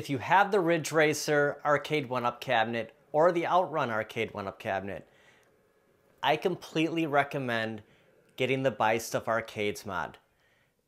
If you have the Ridge Racer Arcade1up cabinet or the Outrun Arcade1up cabinet, I completely recommend getting the Buy Stuff Arcades mod.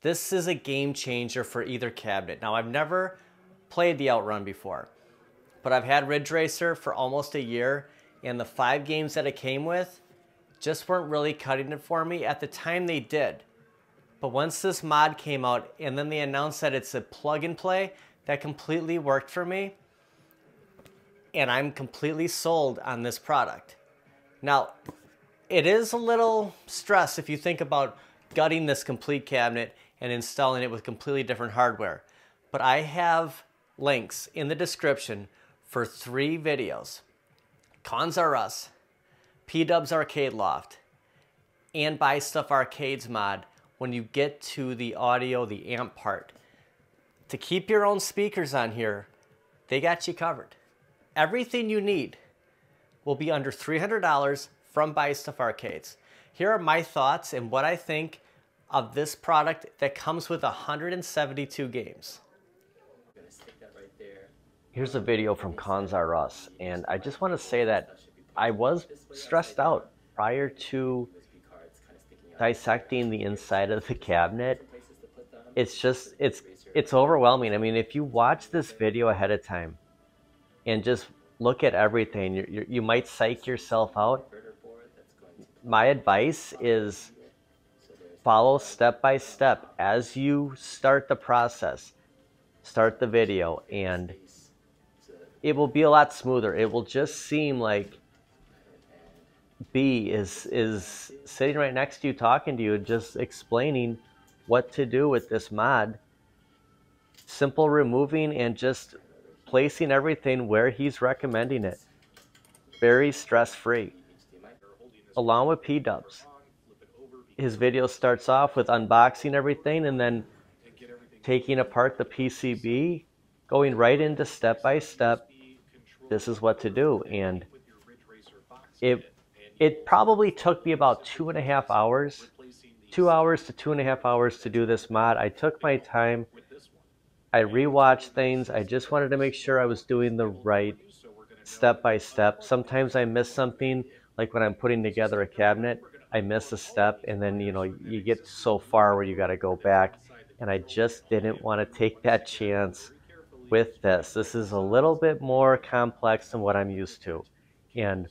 This is a game changer for either cabinet. Now, I've never played the Outrun before, but I've had Ridge Racer for almost a year, and the 5 games that it came with just weren't really cutting it for me. At the time they did, but once this mod came out and then they announced that it's a plug and play, that completely worked for me, and I'm completely sold on this product. Now, it is a little stress if you think about gutting this complete cabinet and installing it with completely different hardware, but I have links in the description for 3 videos: Cons R Us, P-Dub's Arcade Loft, and Buy Stuff Arcades mod when you get to the audio, the amp part. To keep your own speakers on here, they got you covered. Everything you need will be under $300 from Buy Stuff Arcades. Here are my thoughts and what I think of this product that comes with 172 games. Here's a video from Cons R Us, and I just want to say that I was stressed out prior to dissecting the inside of the cabinet. It's overwhelming. I mean, if you watch this video ahead of time and just look at everything, you might psych yourself out. My advice is follow step by step as you start the process. Start the video, and it will be a lot smoother. It will just seem like B is sitting right next to you, talking to you, just explaining what to do with this mod. Simple removing and just placing everything where he's recommending it. Very stress-free. Along with P-Dubs. His video starts off with unboxing everything and then taking apart the PCB, going right into step by step. This is what to do. And it probably took me about 2.5 hours. 2 hours to 2.5 hours to do this mod. I took my time. I rewatched things. I just wanted to make sure I was doing the right step by step. Sometimes I miss something, like when I'm putting together a cabinet, I miss a step, and then you get so far where you got to go back, and I just didn't want to take that chance with this. This is a little bit more complex than what I'm used to, and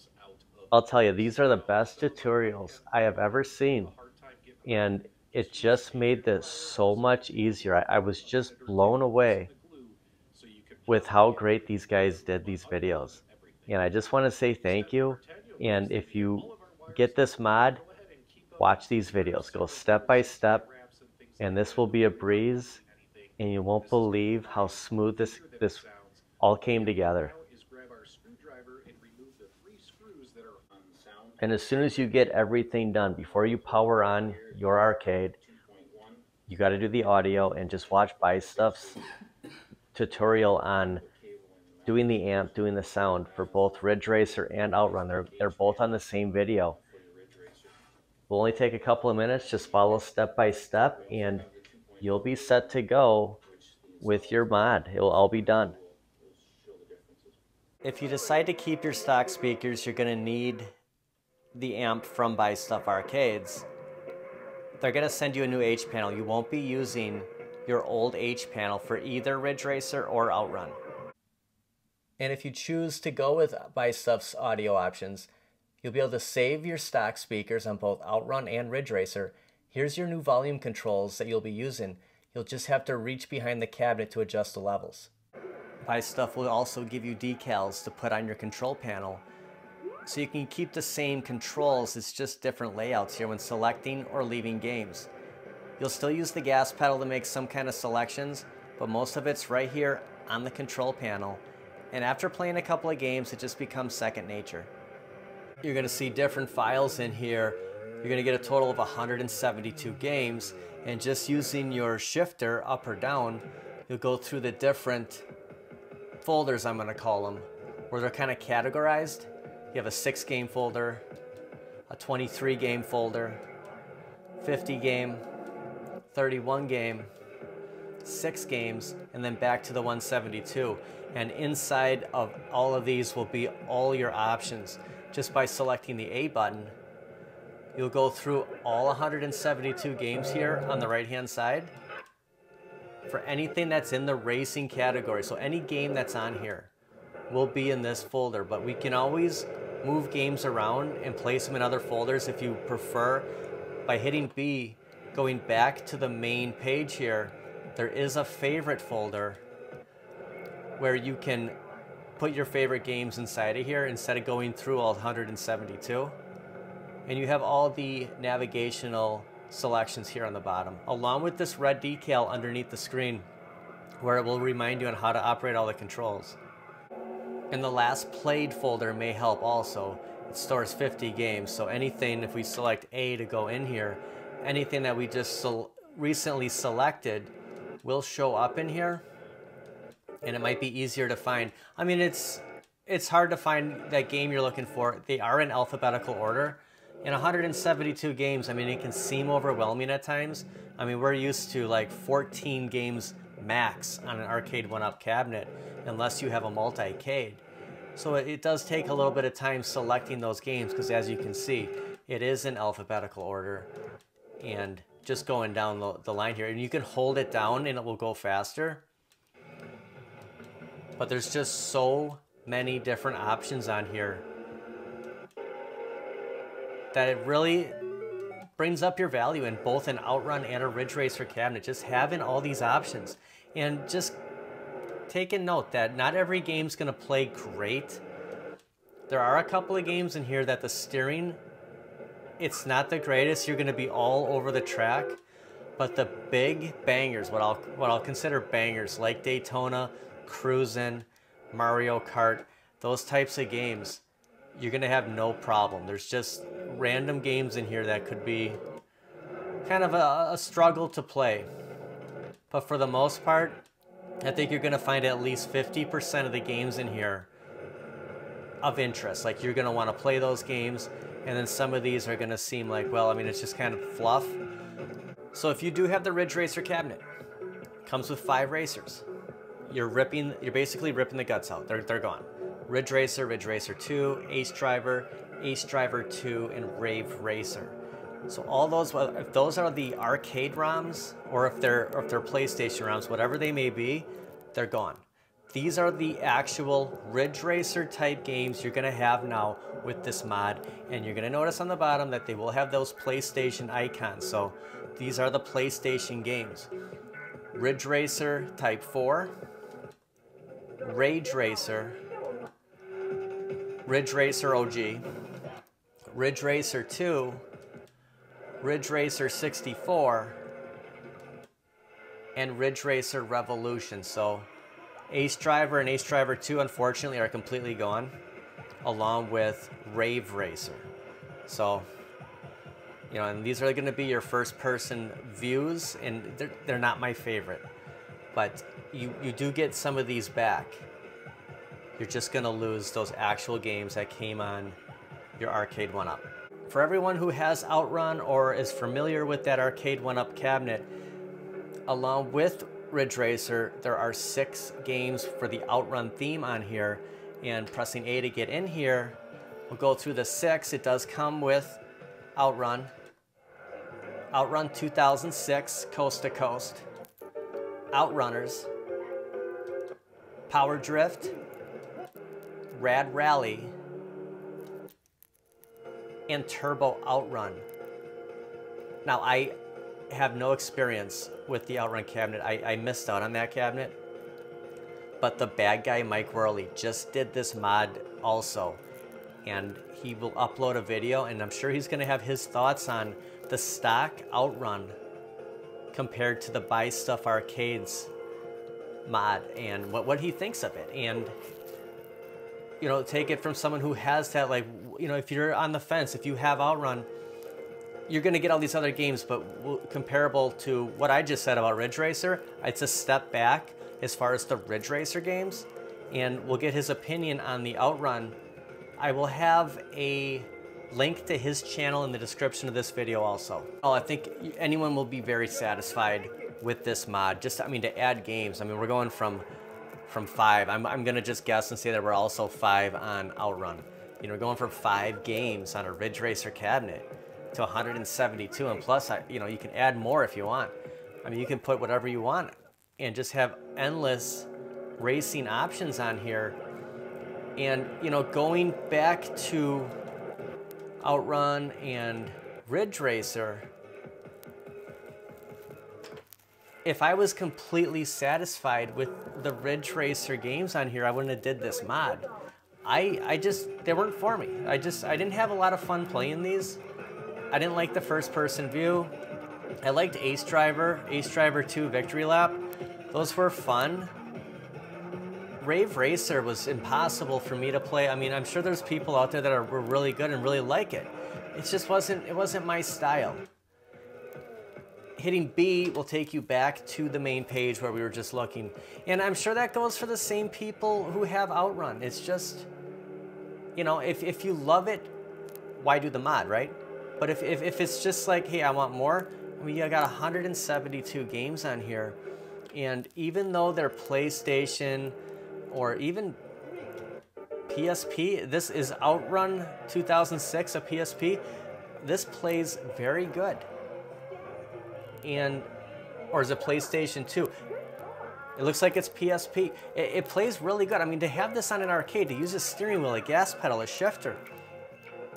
I'll tell you, these are the best tutorials I have ever seen, and it just made this so much easier. I was just blown away with how great these guys did these videos. And I just want to say thank you. And if you get this mod, watch these videos. Go step by step, and this will be a breeze, and you won't believe how smooth this all came together. And as soon as you get everything done, before you power on your arcade, you got to do the audio and just watch Buy Stuff's tutorial on doing the amp, doing the sound for both Ridge Racer and Outrun. They're both on the same video. Will only take a couple of minutes. Just follow step by step, and you'll be set to go with your mod. It will all be done. If you decide to keep your stock speakers, you're going to need the amp from Buy Stuff Arcades. They're going to send you a new H panel. You won't be using your old H panel for either Ridge Racer or Outrun. And if you choose to go with Buy Stuff's audio options, you'll be able to save your stock speakers on both Outrun and Ridge Racer. Here's your new volume controls that you'll be using. You'll just have to reach behind the cabinet to adjust the levels. Buy Stuff will also give you decals to put on your control panel, so you can keep the same controls. It's just different layouts here when selecting or leaving games. You'll still use the gas pedal to make some kind of selections, but most of it's right here on the control panel. And after playing a couple of games, it just becomes second nature. You're going to see different files in here. You're going to get a total of 172 games, and just using your shifter up or down, you'll go through the different folders, I'm going to call them, where they're kind of categorized. You have a 6-game folder, a 23-game folder, 50-game, 31-game, 6 games, and then back to the 172. And inside of all of these will be all your options. Just by selecting the A button, you'll go through all 172 games here on the right hand side for anything that's in the racing category. So any game that's on here will be in this folder, but we can always move games around and place them in other folders if you prefer. By hitting B, going back to the main page here, there is a favorite folder where you can put your favorite games inside of here instead of going through all 172. And you have all the navigational selections here on the bottom, along with this red decal underneath the screen where it will remind you on how to operate all the controls. And the last played folder may help also. It stores 50 games, so anything, if we select A to go in here, anything that we just recently selected will show up in here, and it might be easier to find. I mean, it's hard to find that game you're looking for. They are in alphabetical order. In 172 games, I mean, it can seem overwhelming at times. I mean, we're used to like 14 games max on an Arcade1up cabinet, unless you have a multi-cade. So it does take a little bit of time selecting those games, because as you can see, it is in alphabetical order. And just going down the line here, and you can hold it down and it will go faster. But there's just so many different options on here that it really brings up your value in both an Outrun and a Ridge Racer cabinet, just having all these options. And just take a note that not every game's gonna play great. There are a couple of games in here that the steering, it's not the greatest. You're gonna be all over the track. But the big bangers, what I'll consider bangers, like Daytona, Cruisin', Mario Kart, those types of games, you're gonna have no problem. There's just random games in here that could be kind of a struggle to play. But for the most part, I think you're gonna find at least 50% of the games in here of interest. Like, you're gonna wanna play those games, and then some of these are gonna seem like, well, I mean, it's just kind of fluff. So if you do have the Ridge Racer cabinet, comes with 5 racers. You're basically ripping the guts out. They're gone. Ridge Racer 2, Ace Driver 2, and Rave Racer. So all those, if those are the arcade ROMs, or if they're PlayStation ROMs, whatever they may be, they're gone. These are the actual Ridge Racer type games you're gonna have now with this mod, and you're gonna notice on the bottom that they will have those PlayStation icons. So these are the PlayStation games. Ridge Racer Type 4, Rage Racer, Ridge Racer OG, Ridge Racer 2, Ridge Racer 64, and Ridge Racer Revolution. So Ace Driver and Ace Driver 2 unfortunately are completely gone, along with Rave Racer. So, you know, and these are going to be your first person views, and they're not my favorite. But you do get some of these back. You're just going to lose those actual games that came on your Arcade1up. For everyone who has Outrun or is familiar with that Arcade1up cabinet, along with Ridge Racer, there are 6 games for the Outrun theme on here, and pressing A to get in here, we'll go through the 6. It does come with Outrun, Outrun 2006 Coast to Coast, Outrunners, Power Drift, Rad Rally, and Turbo Outrun. Now, I have no experience with the Outrun cabinet. I missed out on that cabinet. But the bad guy, Mike Worley, just did this mod also. And he will upload a video, and I'm sure he's going to have his thoughts on the stock Outrun compared to the Buy Stuff Arcades mod, and what he thinks of it. And, you know, take it from someone who has that, like, you know, if you're on the fence, if you have Outrun, you're going to get all these other games, but comparable to what I just said about Ridge Racer, it's a step back as far as the Ridge Racer games, and we'll get his opinion on the Outrun. I will have a link to his channel in the description of this video also. Oh, I think anyone will be very satisfied with this mod. Just, I mean, to add games. I mean, we're going from 5. I'm gonna just guess and say that we're also 5 on Outrun. You know, we're going from 5 games on a Ridge Racer cabinet to 172, and plus, you know, you can add more if you want. I mean, you can put whatever you want and just have endless racing options on here. And, you know, going back to Outrun and Ridge Racer, if I was completely satisfied with the Ridge Racer games on here, I wouldn't have did this mod. They weren't for me. I didn't have a lot of fun playing these. I didn't like the first person view. I liked Ace Driver 2 Victory Lap. Those were fun. Rave Racer was impossible for me to play. I mean, I'm sure there's people out there that were really good and really like it. It just wasn't my style. Hitting B will take you back to the main page where we were just looking. And I'm sure that goes for the same people who have Outrun. It's just, you know, if you love it, why do the mod, right? But if it's just like, hey, I want more, I mean, you got 172 games on here. And even though they're PlayStation or even PSP, this is Outrun 2006, a PSP, this plays very good. And, or is it PlayStation 2? It looks like it's PSP. It plays really good. I mean, to have this on an arcade, to use a steering wheel, a gas pedal, a shifter,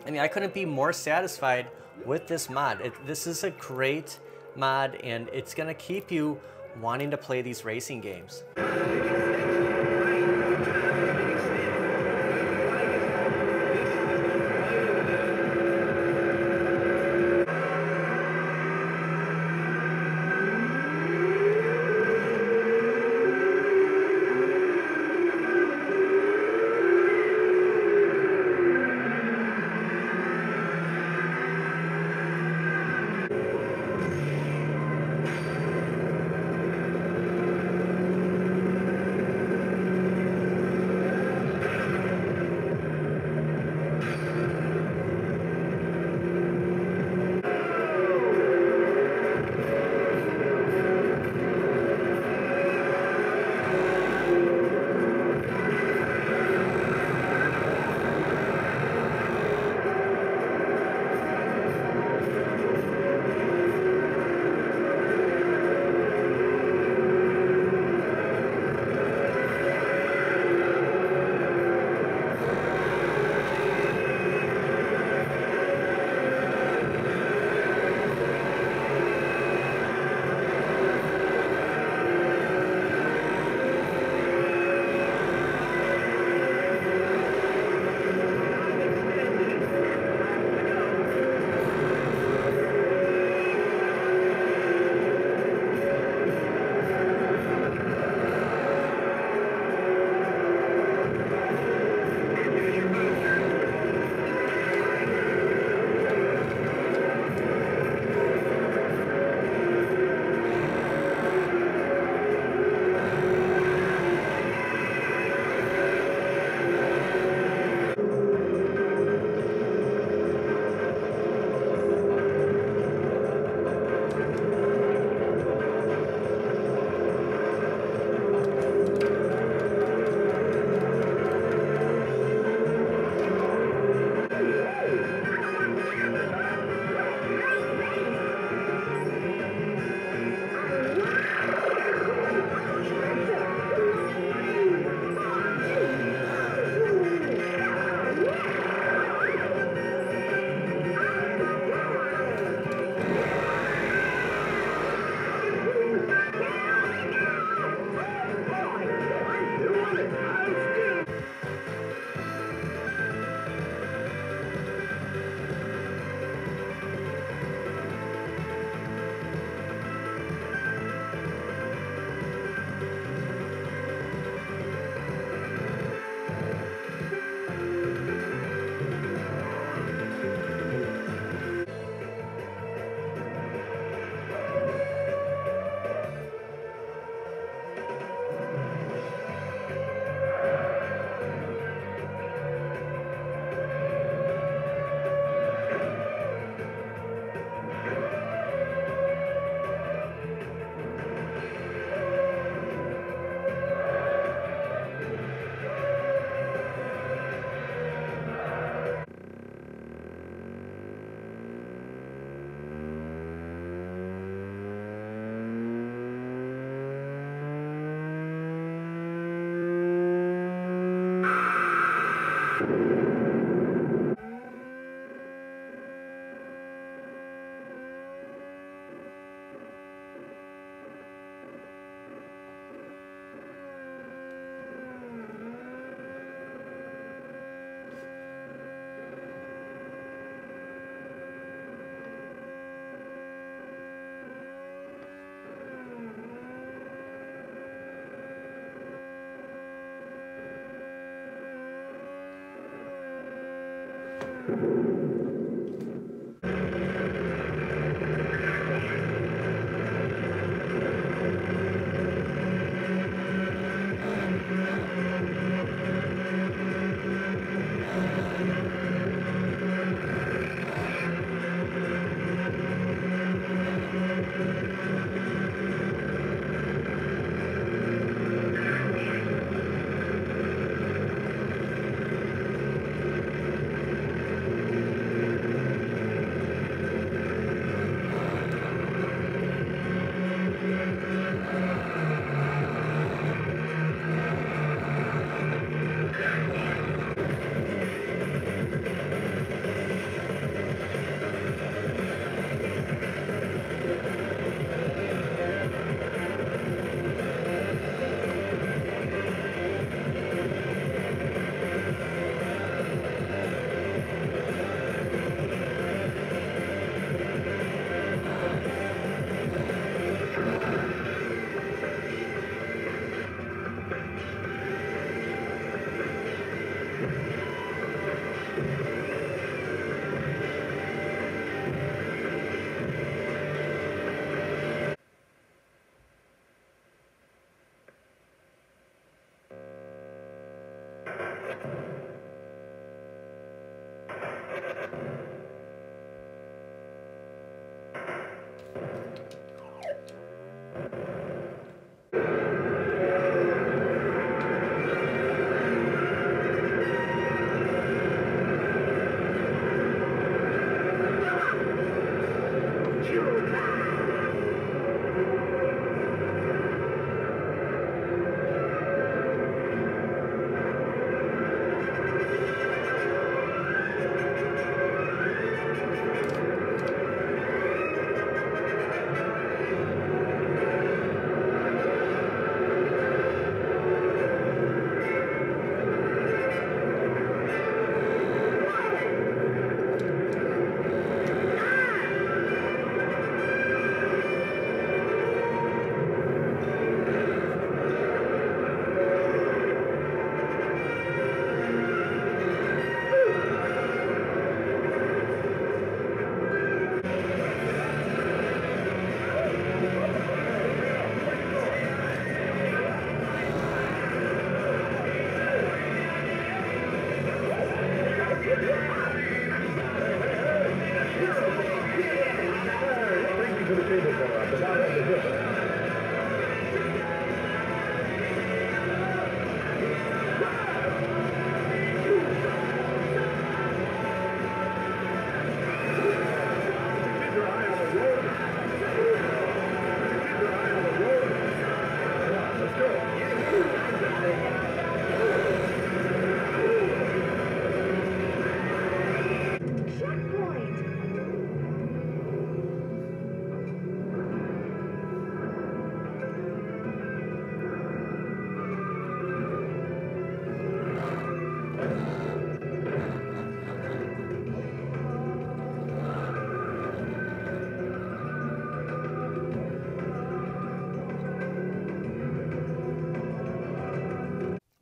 I mean, I couldn't be more satisfied with this mod. This is a great mod, and it's gonna keep you wanting to play these racing games.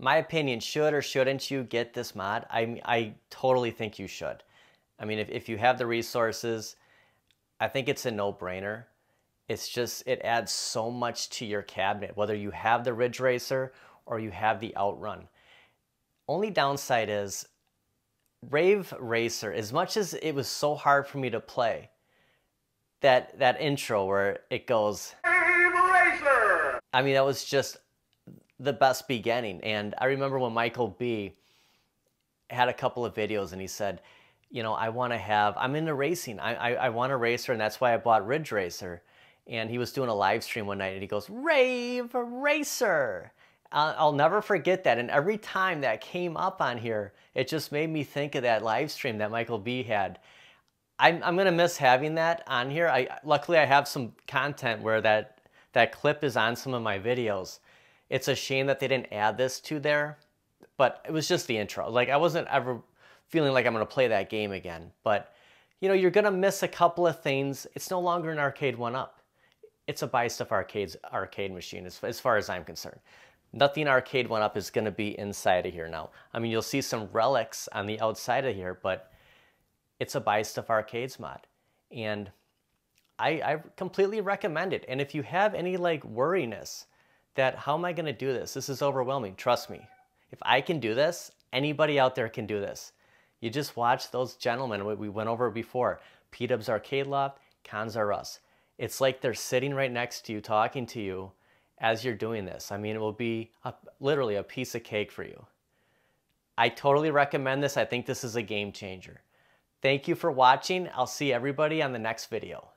My opinion, should or shouldn't you get this mod? I totally think you should. I mean, if you have the resources, I think it's a no-brainer. It's just, it adds so much to your cabinet, whether you have the Ridge Racer or you have the Outrun. Only downside is, Rave Racer, as much as it was so hard for me to play, that intro where it goes, Rave Racer! I mean, that was just the best beginning. And I remember when Michael B had a couple of videos and he said, you know, I'm into racing. I want a racer, and that's why I bought Ridge Racer. And he was doing a live stream one night and he goes, Rave Racer. I'll never forget that. And every time that came up on here, it just made me think of that live stream that Michael B had. I'm going to miss having that on here. Luckily, I have some content where that clip is on some of my videos. It's a shame that they didn't add this to there, but it was just the intro. Like, I wasn't ever feeling like I'm going to play that game again. But, you know, you're going to miss a couple of things. It's no longer an Arcade1up. It's a Buy Stuff arcade machine as far as I'm concerned. Nothing Arcade1up is going to be inside of here now. I mean, you'll see some relics on the outside of here, but it's a Buy Stuff Arcades mod. And I completely recommend it. And if you have any like worriness that how am I going to do this? This is overwhelming. Trust me. If I can do this, anybody out there can do this. You just watch those gentlemen we went over before. P-Dub's Arcade Loft, Cons R Us. It's like they're sitting right next to you, talking to you as you're doing this. I mean, it will be literally a piece of cake for you. I totally recommend this. I think this is a game changer. Thank you for watching. I'll see everybody on the next video.